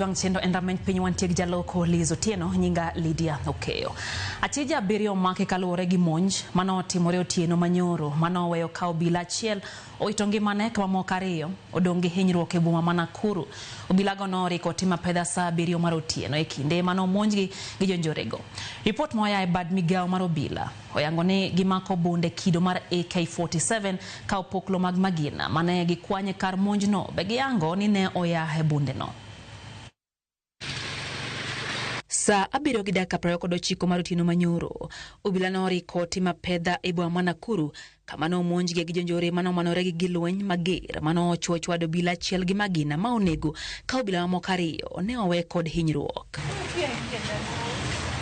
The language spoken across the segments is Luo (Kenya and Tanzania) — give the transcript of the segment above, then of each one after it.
Sendo enrameny piny wantie gi jaloko Liz Otieno nyinga Lydia Okeyo. Achije abiriyo omaki kaluwore gi monj manotimore otieno manyoro manoweyo ka obila achiel owito ngimane ka mamoko ariyo odong' gi hinyruok e boma ma Nakuru. Obilago noriko tim apedha saa 7 mar otieno e kinde manomonjgi gi jonjorego. Ripot moya e bad migawo mar obila oyango ni gimako bunde kido mar AK-47 ka opoklo mag magina mane gikwanye kar monjno be giyango ni ne oya e bunde no. Saa 7:29 mar otieno manyoro, obila noriko tim apedha e boma ma Nakuru kama nomonjgi gi jonjore manomanore gi lweny mager manochwado obila achiel gi magina ma onego ka obila mamoko ariyo ne owe kod hinyruok.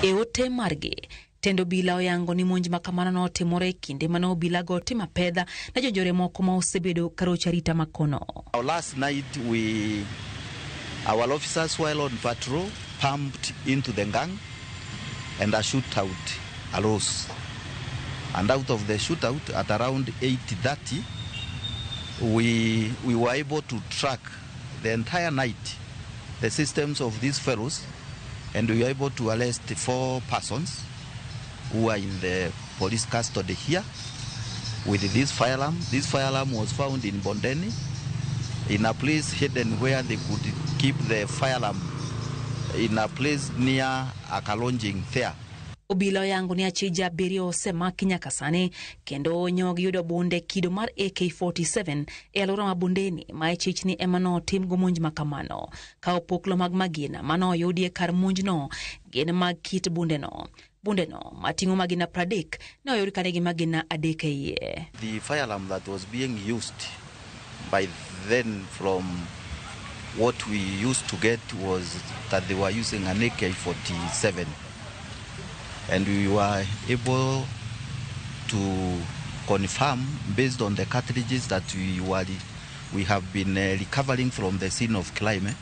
E ote margi, tendo obila oyango ni monj makamano notimore kinde mano obila go tim apedha na jonjore moko ma osebedo karocha rita makono. Last night our officers while on patrol pumped into the gang and a shootout arose. And out of the shootout at around 8:30, we were able to track the entire night the systems of these fellows, and we were able to arrest 4 persons who are in the police custody here with this firearm. This firearm was found in Bondeni in a place hidden where they could keep the firearm in a place near a Kalonjing there. Obila yangu ni Achije abiriyo osemaki nyaka sani kendo onyogi yudo bunde kido mar AK-47 e alwora ma Bondeni ma ichich ni ema notim go monj makamano. Ka opoklo mag magina mano oyudi e kar monjno gin mag kit bundeno. Bundeno mating'o magina 30 ne oyudi kane gi magina 3 e iye. The firearm that was being used by then, from what we used to get, was that they were using an AK-47, and we were able to confirm based on the cartridges that we have been recovering from the scene of crime.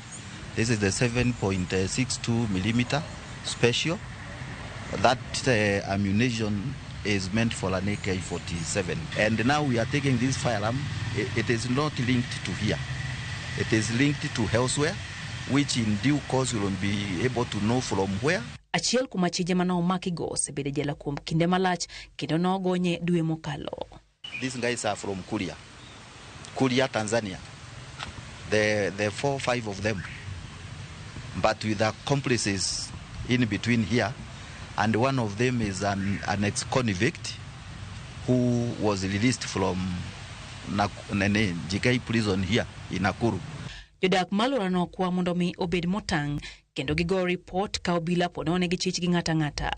This is the 7.62 millimeter special. That ammunition is meant for an AK-47, and now we are taking this firearm. It is not linked to here. It is linked to elsewhere, which in due course we will be able to know from where. Achiel kuom achije mano omaki go osebede jela kuom kinde malach kendo nogonye dwe mokalo. These guys are from Kuria, Tanzania. The 4 or 5 of them, but with accomplices in between here, and one of them is an ex-convict who was released from JK prison here in Nakuru. Jodak malora no kwa mondo mi obed motang kendo gigo report ka obila ponone gi chich gi ngata.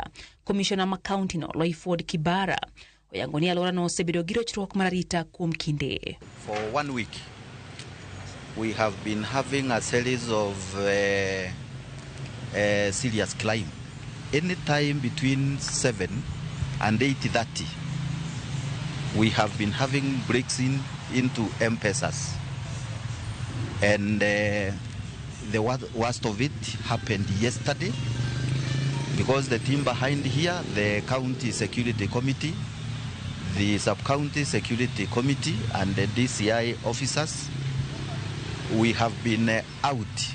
Commissioner ma county no Loiford Kibara oyango ni alora no osebedo gi rochruok mar arita kuom kinde. For 1 week we have been having a series of serious crime. Any time between 7 and 8:30 we have been having breaks into M-Pesas, and the worst of it happened yesterday because the team behind here, the county security committee, the sub-county security committee, and the DCI officers, we have been out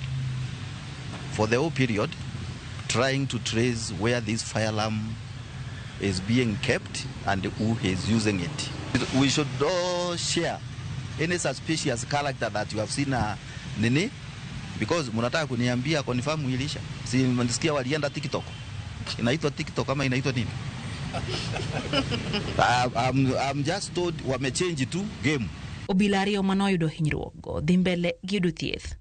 for the whole period trying to trace where this firearm is being kept and who is using it. We should all share any suspicious character that you have seen nini, because munataka kuniambia confirm ilisha. Si mnasikia walienda TikTok. Inaitwa TikTok kama inaitwa nini? I'm just told wamechange tu game. Obilario manoyudo hinyruok go dhi mbele gi yudo thieth.